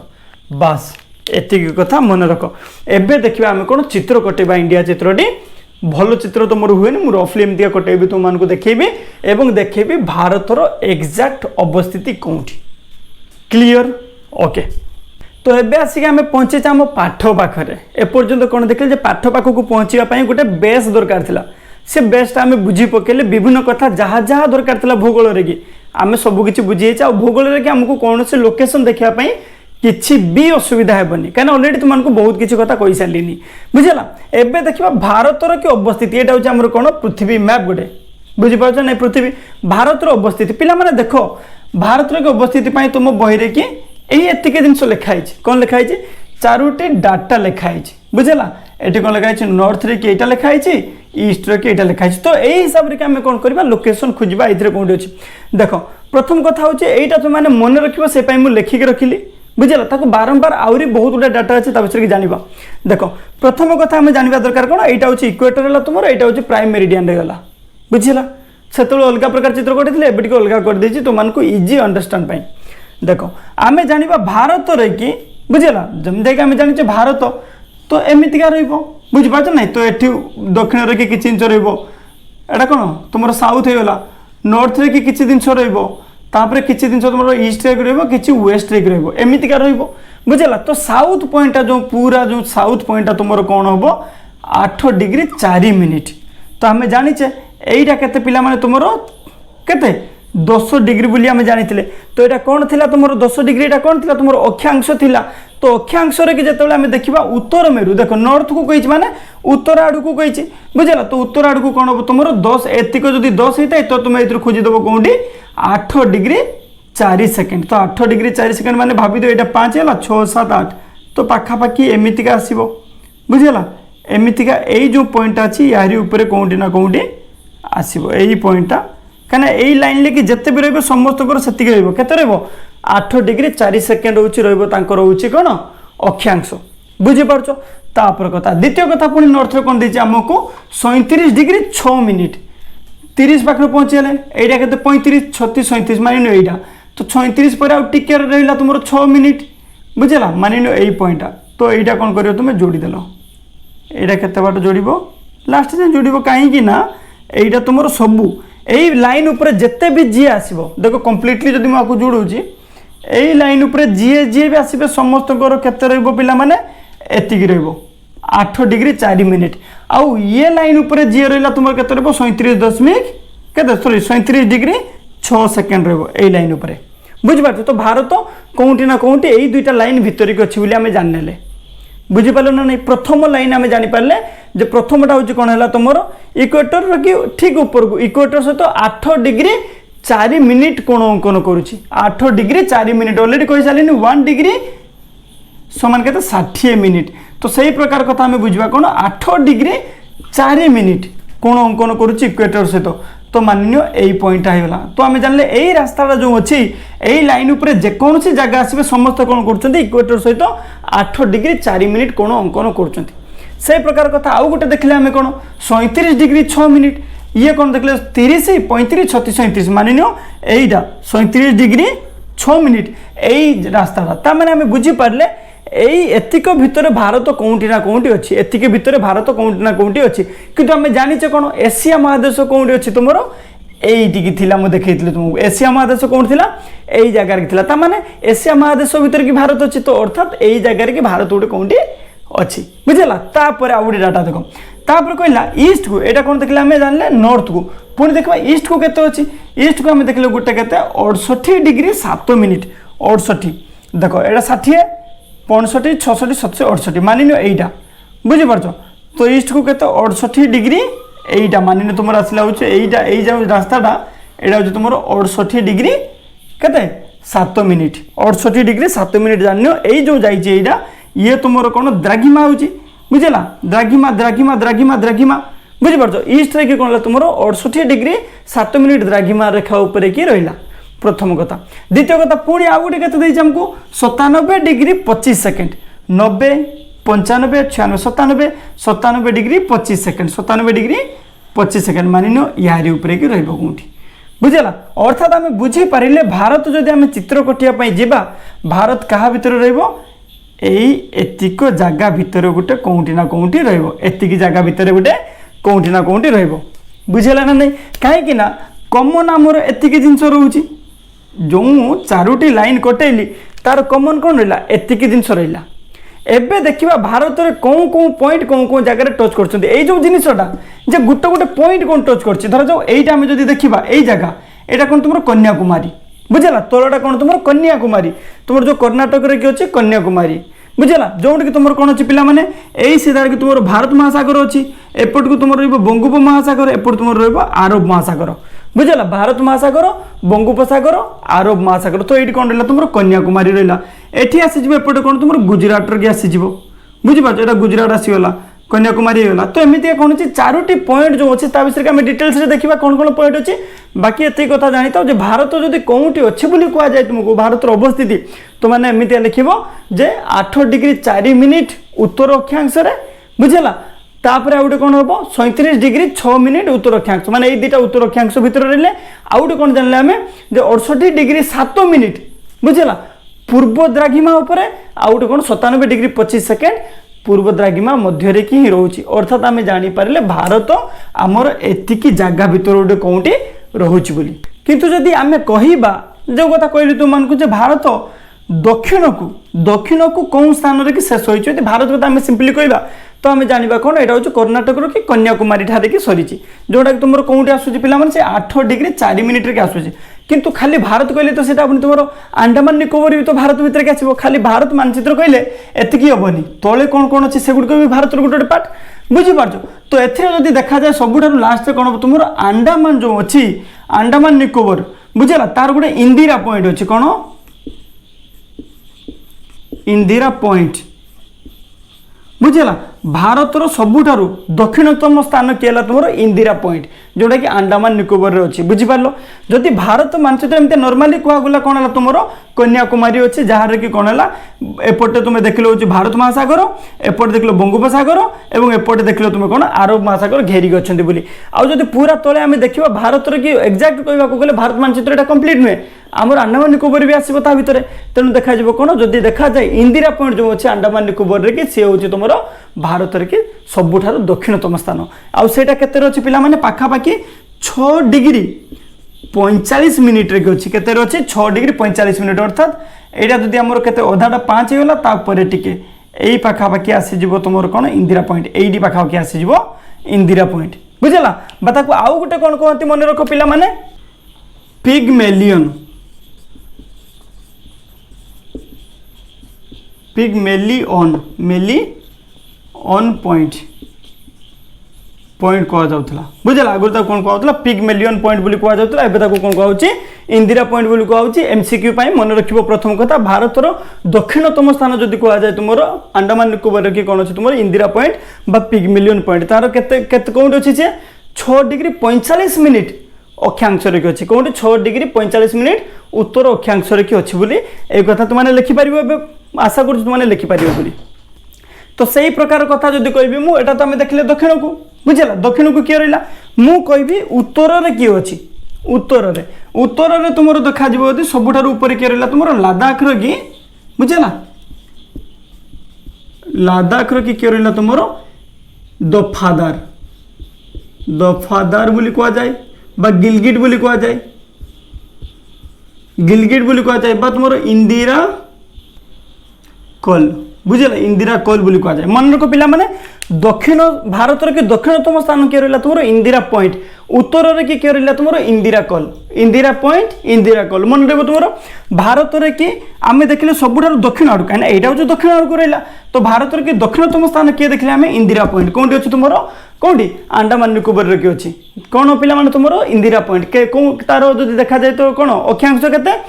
बास एति कथा मन रख एबे देखिए आम कौन चित्र कटेबा इंडिया चित्रटी भल चित्र तो मोर हुए मुझे रफली एमती कटेबी तुमको देखेबी एवं देखेबी भारतर एक्जाक्ट अवस्थिति कौटी क्लियर ओके तो एबे आसिक आम पहुँचे आम पाठ पाखे एपर्यंत कौन देखिले पाठ पाखक पहुँचापी गोटे बेस दरकार था से बेसटा आम बुझी पकेले विभिन्न कथा जहाँ जहाँ दरकार था भूगोल कि आम सबकि बुझी आ भूगोल कि आमको कौन से लोकेशन देखापी किसी भी असुविधा हेनी कहीं अलरेडी तुमको बहुत किसी कथा कही सारे बुझेगा एबे देखा भारतर कि अवस्थिति यहाँ हूँ आम कौन पृथ्वी मैप गोटे बुझीपार ना पृथ्वी भारतर अवस्थिति पिला माने देख भारतर की अवस्थिति तुम बही कि यही एतिक जिनस लिखाई कौन लिखाई 4टी डाटा लिखाई बुझेगा ये कौन लिखाई नॉर्थ रे कि यहाँ लिखाई ईस्ट रे कि यहाँ लिखाई तो यही हिसाब से आम कौन करवा लोकेशन खोजा ये कौन अच्छी देख प्रथम कथा हूँ यहाँ तुम मन रख से लिखिक रखिली बुझेगा ताको बारंबार आहरी बहुत गुड़ा डाटा अच्छे विषय जाना देख प्रथम कथा आम जानवा दरकार कौन यहाँ हूँ इक्वेटर है तुम यहाँ हूँ प्राइम मेरिडियन गला बुझेगा से अलग प्रकार चित्र कटे एवं अलग कर तुमको इजी अंडरस्टांड पाई देख आम जाना भारत कि बुझेगा जमी आम जाने भारत तो एमतीका रुझीपार ना तो ये दक्षिण रे कि जिन रहा कौन तुम साउथ होगा नॉर्थ रे कि जिनस तापर किसी जिन तुम ईस्ट रे कि वेस्ट रे एमतीका बुझेगा तो साउथ पॉइंटा जो पूरा जो साउथ पॉइंटा तुम कौन हम 8 डिग्री 4 मिनिट तो आम जाचे यहीटा के पे तुम के 10 डिग्री बोली आम जानी तो यहाँ कौन थी तुम 10 डिग्री कौन थी तुम अक्षांश थिला तो अक्षांश कि जिते आम देखा उत्तर मेरु देख नॉर्थ को कही माने उत्तर आड़ को कही बुझेगा तो उत्तर आड़ को कौन हम तुम 10 एतिक जदि 10 होता है तो तुम ये खोजीदेव कौटी 8 डिग्री 4 सेकेंड तो 8 डिग्री 4 सेकेंड मैंने भाभी यहाँ 5 है 6 7 8 तो पाखापाखि एमतीका आसो बुझेगा एमतीका यही जो पॉइंट अच्छी यारी ऊपर कौटी ना कौटी आसो यही पॉइंटा कहीं यही लाइन लेकिन जिते भी समस्त के 8 डिग्री 4 सेकेंड रोचे कौन अक्षांश बुझीपार तापर कथा द्वितीय कथा पुणी नॉर्थ रे कौन देती आमको 37 डिग्री 6 मिनिट 30 पाखे पहुँचीगले यहाँ के 35 36 37 मान यहाँ तो 36 पर आगे रहा तुम 6 मिनिट बुझेगा मान यही पॉइंटा तो यहाँ कौन कर तुम जोड़ीदेल यहाँ के बाट जोड़ लास्ट जाए जोड़ कहीं यहाँ तुम सबू यही लाइन उपर जिते भी जी आसो देख कम्प्लीटली जब मुझे जोड़ूची यही लाइन उपर जी जी भी आसवे समस्त पे मैंने एतिक 8 डिग्री 4 मिनिट आउ ये लाइन उपर जी रहा तुम के 37 डिग्री 6 सेकेंड रही लाइन उपर बुझीपार तो भारत कौटी ना कौटी यही दुईटा लाइन भितर की अच्छी आम जाने बुझीपार ना नहीं प्रथम लाइन आम जानीपारे जे प्रथमटा हूँ कौन है तुम इक्वेटर कि ठीक ऊपर को इक्वेटर सहित 8 डिग्री 4 मिनिट कोण अंकन करुच्ची 8 डिग्री 4 मिनिट अलरेडी कही सारे 1 डिग्री समान के 60 मिनिट तो सही प्रकार कथा आम बुझा कौन 8 डिग्री 4 मिनिट कोण अंकन करुच्ची इक्वेटर सहित तो माननीय यही पॉइंट होगा तो आम जानले यही रास्ता जो अच्छी यही लाइन उपर जेकोसी जगह आसवे समस्त कौन कर इक्वेटर सहित 8 डिग्री 4 मिनिट कोण अंकन कर से प्रकार कथा आउ गोटे देखले आम कौन 37 डिग्री 6 मिनिट ये कौन देखले 30 35 36 37 मानि नियो एटा 37 डिग्री 6 मिनिट यही रास्ता मैंने आम बुझीपारे यही एतिक भितर भारत कौटी ना कौटी अच्छी एतिक भितर भारत कौटी ना कौटी अच्छी किंतु आम जानीचे कौन एशिया महादेश कौटी अच्छी तुम यही थी मुझे देखी तुमको एशिया महादेश कौन थी यही जगार था माने एशिया महादेश भितर कि भारत अच्छी तो अर्थात यही जगार कि भारत गोटे कौटी अच्छी बुझेगा तापर आउ गए डाटा देख तापर कहला ईस्ट को यहाँ कौन देखले आम जान नॉर्थ को पुणी देखा ईस्ट को केते अच्छी ईस्ट को आम देखले गोटे के 68 डिग्री 7 मिनिट 68 देख यहाँ 60 65 66 67 68 मानि नियो एटा बुझीपार तो ईस्ट को केते 68 डिग्री एटा मानि नियो तुम आसला हो यही जो रास्ताटा यहाँ हूँ तुम 68 डिग्री केते 7 मिनिट 68 डिग्री 7 मिनिट जान यही जो जाइए ये तुम कौन द्राघिमा हो बुझेगा द्राघिमा द्राघिमा द्राघिमा द्राघिमा बुझीपार ईस्ट रे कौन तुम 68 डिग्री 7 मिनिट द्राघिमा रेखा उपर कि रहा प्रथम कथा द्वितीय कथा पुणी आउ गोटे के आमको 97 degree 25 second 90 95 96 97 degree 25 second 97 degree 25 second मानि नियो यारी उपरे कि रहिबो कोठी बुझेला अर्थात आम बुझीपारे भारत जदि आम चित्र कटिया जावा भारत क्या भितर रहिबो यही एतिक जगह भितर गोटे कौटी ना कौटी रतिक जगह भितर गोटे कौटी ना कौटी बुझेगा ना नहीं कहीं कमन आमर एतिक जिनस रोचे जो 4टी लाइन कटेली तार कमन कौन रहा एतिक जिनस रहा एबे देखिबा भारत रे कौन कौन पॉइंट कौन कौन जगह टच करछन्ते एई जो जिनिसटा जे गुटे गुटे पॉइंट कौन टच करछि धर जाओ एइटा हम जदि देखिबा एई जगह एटा कौन तुमर कन्याकुमारी बुझेला तोलटा कौन तुम कन्याकुमारी तुम जो कर्णाटक रे कि अच्छी कन्याकुमारी बुझेला जो कि तुम कौन अच्छी पिला माने यही सीधार कि तुम भारत महासागर अच्छी एपट को तुम बंगोप महासागर एपट तुम आरब महासागर बुझेला भारत महासागर बंगोपसागर आरब महासागर तो ये कौन रहा तुम कन्याकुमारी रहा एटी आसीज एपटे कौन तुम गुजरात रे आसीज बुझीपार यहाँ गुजरात आसीगला कन्याकुमारी होगा तो एमती कौन अच्छी 4टी पॉइंट जो अच्छे विषय में डिटेल्स रे देखा कौन कौन पॉइंट अच्छी बाकी एत कथा जानी था भारत जदि कौटी अच्छे कहुए तुमको भारत अवस्थिति तो मैंने एमती लिख जे 8 डिग्री 4 मिनिट उत्तर अक्षांश बुझेगा तापर आउ कौन हम 37 डिग्री 6 मिनिट उत्तर अक्षांश माने ये दुटा उत्तर अक्षांश भितर रही आउ कौन जानले आम 68 डिग्री 7 मिनिट बुझेगा पूर्व द्राघिमा आउ कौन 97 डिग्री 25 सेकेंड पूर्व द्राघिमा मध्य रे कि रोचे अर्थात आम जानीपारे भारत आमर एतिकी जगह भितर गोटे कौटी रोचे बोली किंतु जदि आम कहवा जो कथा कहली तुमको जे भारत दक्षिण को कौन स्थान रे कि शेष होती भारत कथा आम सिंपली कहवा तो आम जाना कौन यहाँ हूँ कर्णाटक कि कन्याकुमारी ठारे कि सरी जोटा कि तुम कौटी आसूँ पे 8 डिग्री 4 मिनिट रे आसूँ किंतु खाली भारत कहले तो सीटा तुम अंडमान निकोबर भी तो भारत भितर के आसो खाली भारत मानचित्र कहले एतिकी हेनी तले कौन कौन अच्छे से गुड़िक भी भारत गोटे गोटे पार्ट बुझीपार तो एथि देखा जाए सबुठ लास्ट कौन तुम अंडमान जो अच्छी अंडमान निकोबर बुझेगा तार गोटे इंदिरा पॉइंट अच्छी कौन इंदिरा पॉइंट बुझेगा भारतर सबुठारु दक्षिणतम स्थान किए तुम इंदिरा पॉइंट जोटा कि अंडमान निकोबर अच्छी बुझीपार जदि भारत मानचित्र एमती नॉर्मली कहगला कौन है तुम कन्याकुमारी अच्छी जहाँ कि कौन है एपटे तुम देख लो भारत महासागर एपटे देख लो बंगोपसागर और एपटे देख लो तुम कौन आरब महासागर घेरिक अच्छा बोली आदि पूरा तले आम देखा भारत की एक्जाक्ट कहवाक गले भारत मानचित्र यहाँ कम्प्लीट नुहे आमर अंडमान निकोबर भी आसो ता भितर तेणु देखा कौन जदि देखा जाए इंदिरा पॉइंट जो अच्छे अंडमान निकोबर रे कि सी हूँ तुम भारत की सबुठार दक्षिणतम स्थान आउटा के अच्छे पे पाखापाखि 6 डिग्री 45 मिनिट रे अच्छी के अच्छे 6 डिग्री 45 मिनिट अर्थात यहाँ जदि आमर के अधाटा 5 होगा तापर टिके यही पाखापाखि आसीज तुम कौन इंदिरा पॉइंट यही पाखापाखि आसीज इंदिरा पॉइंट बुझेगा बता आउ गोटे कौन कहते मन रख पिला माने पिगमेलियन मेलियन पॉइंट कह जाउथला बुझला आगुर तक कौन कहला पिगमेलियन पॉइंट बोली कह जाउथला एबे ताको कौन कहउची इंदिरा पॉइंट बोली कहउची एमसीक्यू पाई मन रखिबो प्रथम कथा भारतर दक्षिणतम स्थान जदि कह जाए तुमरो अंडमान निकोबर कि कौन अछि तुमरो इंदिरा पॉइंट बा पिगमेलियन पॉइंट तार केते केते कोन अछि जे 6 डिग्री 45 मिनिट अक्षांश रे अछि कोन 6 डिग्री 45 मिनिट उत्तर अक्षांश रे कि अछि बोली ए कथा तुमाने लिखि परिबो आशा करू तुमाने लिखि परिबो बोली तो सही प्रकार कथा जदि कहबी मु एटा तो आम देखले दक्षिण को बुझला दक्षिण को किए रहा मु कहबी उत्तर रे किए अछि उत्तर रे तुमर देखा जिवो यदि सबुठार ऊपर किए रहा तुमर लद्दाख रो कि बुझला लद्दाख रो कि किए रहा तुमर दफादार बोली कह जाए बा गिलगिट बोली कह जाए बा तुमर इंदिरा कल बुझे इंदिरा कल बोली कह जाए मन रख पिला माने दक्षिण भारत के दक्षिणतम स्थान किए रहा तुम इंदिरा पॉइंट उत्तर रे कि किए रहा तुम इंदिरा पॉइंट इंदिरा कल मन रख तुम भारत रे कि आम देखले सबुठार दक्षिण आड़ कहीं यहाँ हूँ दक्षिण आड़ को रहा तो भारत के दक्षिणतम स्थान किए देखले आम इंदिरा पॉइंट कौन अच्छी तुम कौटी अंडमान निकोबर कि अच्छी कौन पिला माने तुम इंदिरा पॉइंट तार जो देखा जाए तो कौन अक्षांश के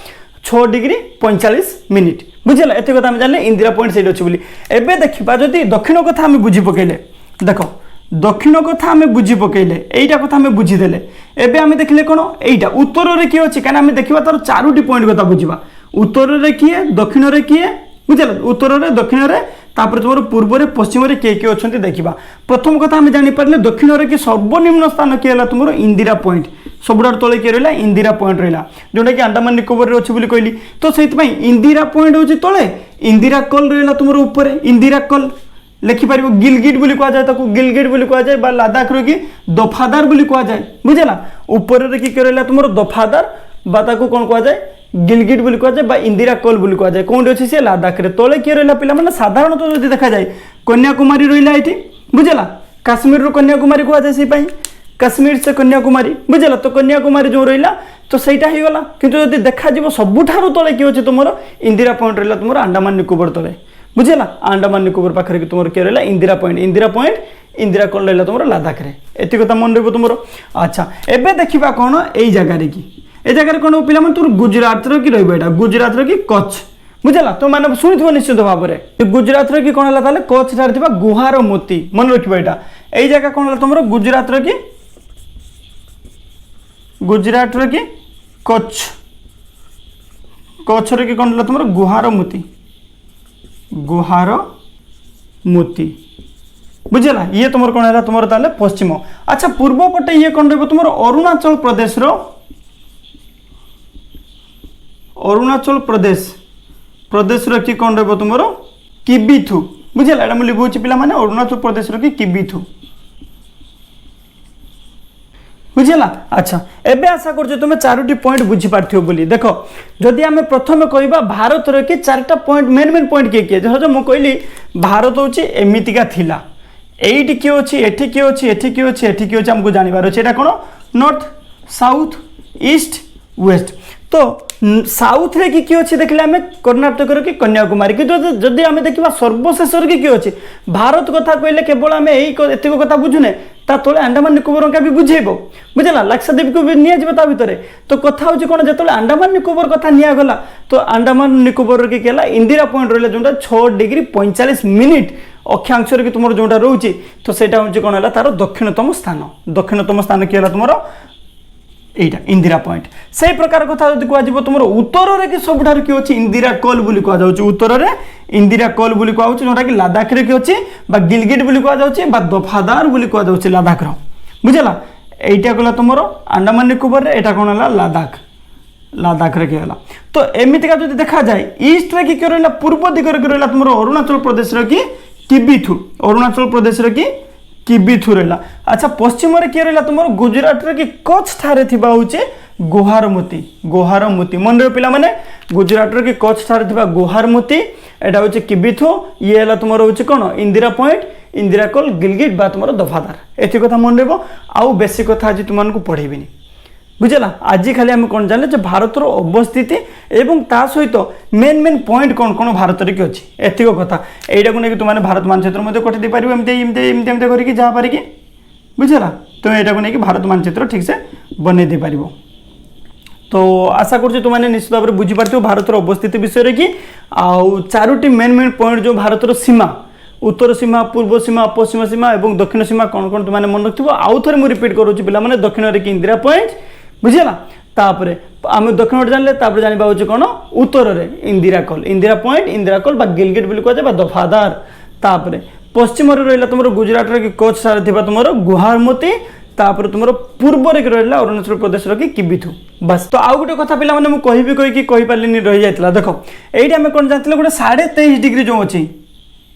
6 डिग्री 45 मिनिट बुझे एत कथा जाने इंदिरा पॉइंट से अच्छी एवं देखा जदि दक्षिण कथा आम बुझी पकईले देख दक्षिण कथा आम बुझी पकईले यहीटा कथा आम बुझीदे एवं आम देखले कौन यहीटा उत्तर में किए अच्छी कहीं आम देखा तार 4टी पॉइंट कथा बुझा उत्तर में किए दक्षिण में किए बुझे उत्तर में दक्षिण में तापर तुम पूर्व में पश्चिम में किए अच्छा देखा प्रथम कथा आम जापर दक्षिण में कि सर्वनिम्न स्थान किए है तुम इंदिरा पॉइंट सबुठार तले किए रहा इंदिरा पॉइंट रहा जोटा कि अंडमान निकोबर अच्छी कहली तो से इंदिरा पॉइंट हूँ तले इंदिरा कल रहा तुम ऊपर इंदिरा कल लिखिपार गिलगिट बोली कह जाए गिलगिट बोली कह जाए लद्दाख रो कि दफादार बोली कह जाए बुझेगा ऊपर कि रहा तुम दफादार कौन कह जाए गिलगिट बोली कह जाए इंदिरा कल बोली कह जाए कौन अच्छी सी लद्दाख रे तले किए रहा पिला माने साधारणतः जो देखा जाए कन्याकुमारी रहा ये बुझेगा काश्मीर कन्याकुमारी कह जाए से काश्मीर से कन्याकुमारी बुझेगा तो कन्याकुमारी जो रहा तो सहीटा हो गला किंतु जब देखा सबुठार तले किए अच्छे तुम इंदिरा पॉइंट रहा तुम अंडमान निकोबर तले बुझेगा अंडमान निकोबर पाखे कि तुम किए रहा इंदिरा पॉइंट इंदिरा कल रहा तुम लद्दाख रे एति कथा मन रही तुम अच्छा एबे देखा कौन यही जगार कि ए जगह कौन पिला तुम गुजरात कि रहा गुजरात कि कच्छ बुझेगा तो मैंने शुणी निश्चित भाव में गुजरात कि कौन है कच्छ ठार गुहार मोती मन रखा यहाँ यही जगह कौन है तुम गुजरात कि कच्छ कि कौन है तुम गुहार मोती बुझेगा ये तुम कौन है तुम पश्चिम अच्छा पूर्व पटे ये कौन रहा तुम अरुणाचल प्रदेश कि कौन रहा तुम किबिथु बुझेगा यहाँ मुझे लिखुची पिला माने अरुणाचल प्रदेश कि किबिथु बुझेगा अच्छा एबे आशा कर तुम 4टी पॉइंट बुझी पार्थिव बोली देख जदि आम प्रथम कहवा भारत कि 4टा पॉइंट मेन पॉइंट किए किए जो मुझे कहली भारत हूँ एमतीका थिला एटी किए अच्छी एटी किए अच्छी एटी किए अच्छी एटी किए अच्छी आमको जानवर अच्छे यहाँ कौन नॉर्थ साउथ ईस्ट वेस्ट तो साउथ रे किए अच्छे देखले आम कर्णाटक कि कन्याकुमारी कि जदि आम देखा सर्वशेष कि किए अच्छे भारत कथा कहले केवल आम एत कथा बुझुने ता तले अंडमान निकोबर का भी बुझेब बुझेगा लाक्षाद्वीप को भी निया भितर तो कथा हूँ कौन जो अंडमान निकोबर कथा निगला तो अंडमान निकोबर कि इंदिरा पॉइंट रहा जो 6 डिग्री 45 मिनिट अक्षांश कि तुम जोटा रोचे तो सहीटा हूँ कौन है तार दक्षिणतम स्थान किए तुम एटा इंदिरा पॉइंट से प्रकार कथा जब कह तुम उत्तर में कि सबुठार किए अच्छी इंदिरा कल बोली कह उत्तर में इंदिरा कल बोली कह जोटा कि लद्दाख रे किए अच्छी गिलगिट बोली कह दफादार बोली कह लद्दाख बुझेगा यहीटा गला तुम अंडमान निकोबर एटा कौन है लद्दाख रे किए तो एमतीका जो देखा जाए ईस्ट रे कि रहा पूर्व दिगरे कि रहा तुम अरुणाचल प्रदेश कि किबिथु अरुणाचल प्रदेश कि किबिथु रहा अच्छा पश्चिम रे किए रहा तुम गुजरात रे कि कच्छ ठारे थिबा होचे गुहार मोती मन रे पिला माने गुजरात रे कि कच्छ ठारे थिबा गुहार मोती एटा होचे किबिथु ये हला तुम होचे कोन इंदिरा पॉइंट इंदिरा कल गिलगिट बा तुम दफादार एति कथा मन रेबो आउ बेसी कथा आज तुमको पढ़ेबिनी बुझेगा आज खाली आम कौन जाने भारत अवस्थिति एवं ता सहित मेन पॉइंट कौन कौन भारत की अच्छी एतिक कथा यहीटा को लेकिन तुमने भारत मानचित्र कटि पार एमती करके जहाँ पारिकी बुझेगा तुम यहाँ को लेकिन भारत मानचित्र ठीक से बन दे पार तो आशा कर तुमने निश्चित भाव में बुझीपार भारत अवस्थिति विषय कि आउ 4टी मेन पॉइंट जो भारत सीमा उत्तर सीमा पूर्व सीमा पश्चिम सीमा और दक्षिण सीमा कौन कौन तुमने मन रखिथ आउ थे मुझे रिपीट करुच्ची पे दक्षिण में कि इंदिरा पॉइंट बुझेगा तापर आम दक्षिण जानले जाना कौन उत्तर में इंदिरा पॉइंट इंदिरा कल गिलगिट बोली कह दफादार तापर पश्चिम रहा तुम गुजरात कि कच्छ सारे थी तुम गुवाहाटी तापर तुम पूर्व रहा अरुणाचल प्रदेश कि किबिथु बस। तो आउ गोटे कथा पिला मुझे कही कही पारे रही जाता देख ये आम कौन जानते गोटे 23.5 डिग्री जो अच्छी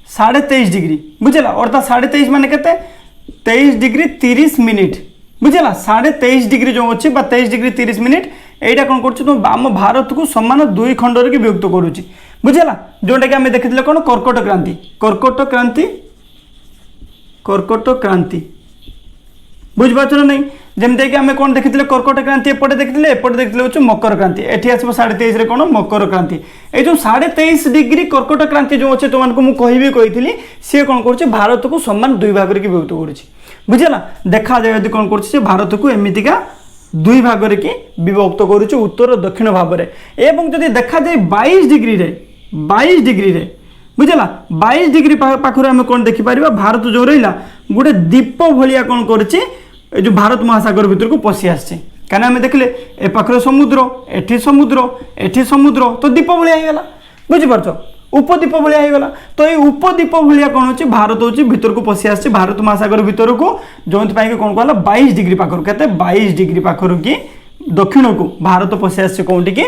23.5 डिग्री बुझेगा अर्थात 23.5 मान के 23 डिग्री 30 मिनिट बुझेगा 23.5 डिग्री जो अच्छी 23 डिग्री 30 मिनिट यहाँ कौन कर भारत को समान 2 खंड की विभक्त करुच्ची बुझेगा जोटा कि आम देखते कौन कर्कट क्रांति कर्कट क्रांति बुझिपार ना नहीं जमती कि आम कौन देखते कर्कट क्रांति एपटे देखते मकर क्रांति एटी आसो 23.5 कौन मकर क्रांति ये जो 23.5 डिग्री कर्कट क्रांति जो अच्छे तुमको मुझे कही सी कौन कर भारत को समान 2 भाग की विभक्त करुच्ची बुझेगा देखा जाए यदि कौन कर भारत को एमतीका 2 भाग की विभक्त करुच्ची उत्तर दक्षिण भाव में एवं जदि देखा जाए 22 डिग्री रे बुझेगा 22 डिग्री पाखर आम कौन देखिपर भारत जो रहा गोटे दीप भाया कौन कर जो भारत महासागर भीतर को पशि आसे कहीं आम देखले ए पाखर समुद्र एठी समुद्र तो दीप भाया बुझिपार उपद्वीप भाया होगा तो ये उपद्वीप भाया कौन हो भारत हूँ भीतर को पशि आसे भारत महासागर भीतर को जो कौन कहला 22 डिग्री पाखर के 22 डिग्री पाखर कि दक्षिण को भारत पशि आसे कौन कि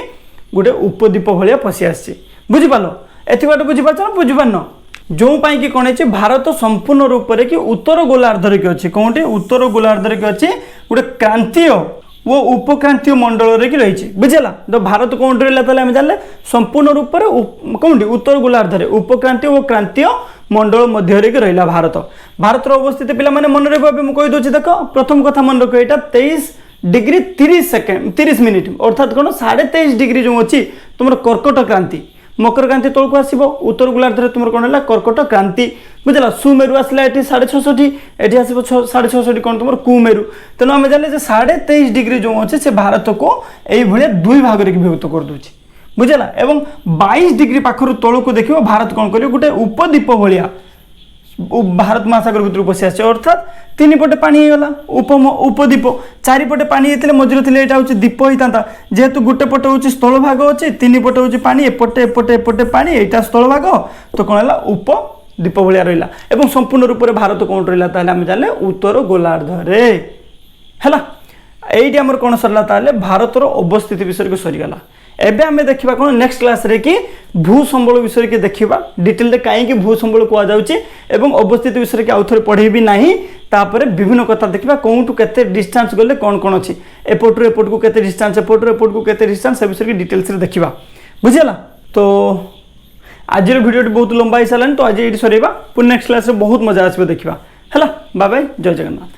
गोटे उपद्वीप भाया पशि आसे बुझिपार एति बाटे बुझिपार जो कि कौन है भारत संपूर्ण रूप से कि उत्तर गोलार्धर के अच्छे कौटे उत्तर गोलार्धर के अच्छे गोटे क्रांतीय वो उपक्रांतीय मंडल की रही बुझेगा तो भारत कौन रहा आम जानले संपूर्ण रूप से कौन उत्तर गोलार्धर उपक्रांतीय और क्रांतीय मंडल मध्य रहा भारत अवस्थित पे मन रही मुझे कहीदे देख प्रथम कथा मन रख यहाँ 23 डिग्री 30 मिनिट अर्थात कौन 23.5 डिग्री जो अच्छी तुम कर्कट क्रांति मकर क्रांति तौक आसो उत्तर गोलार्धर तुम कौन है कर्कट क्रांति बुझेगा सुमेरु आसला ये 650 ये आसो 650 कौन तुम कुमेरु तेणु आम जाने 23.5 डिग्री जो अच्छे से भारत को ये 2 भाग में विभक्त कर दूची बुझेगा एवं 22 डिग्री पाखर तौक देख भारत कौन कर गोटे उपद्वीप भाया भारत महासागर भीतर पशि आसे अर्थात 3 पटे पानी होगा उपद्वीप 4 पटे पानी होते मझे थे यहाँ हूँ दीप होता जेहेतु गोटे पटे हूँ स्थल भाग अच्छे 3 पटे हूँ पानी एपटे एपटे एपटे पानी यहाँ स्थल भाग तो कौन है उपद्वीप भाया रहा और संपूर्ण रूप से भारत कौन रहा आम जाने उत्तर गोलार्धर है ये कौन सरला भारतर अवस्थिति विषय को सरीगला एबे आमे देखिबा कोन नेक्स्ट क्लास रे कि भू संबल विषय के देखिबा डिटेल रे काई कि भू संबल को आ जाउची एवं अवस्थित विषय के आउथरे पढेबी नाही तापरे विभिन्न कथा देखिबा कोउटु केते डिस्टेंस गले कोन कोन अछि एपोर्ट एपोर्ट को केते डिस्टेंस एपोर्ट एपोर्ट को केते डिस्टेंस से विषय के डिटेल्स रे देखिबा बुझियला। तो आज रे वीडियो बहुत लंबा हिसालन तो आज एटी सरेबा पुन नेक्स्ट क्लास रे बहुत मजा आसबे देखिबा हला बाय बाय जय जगन्नाथ।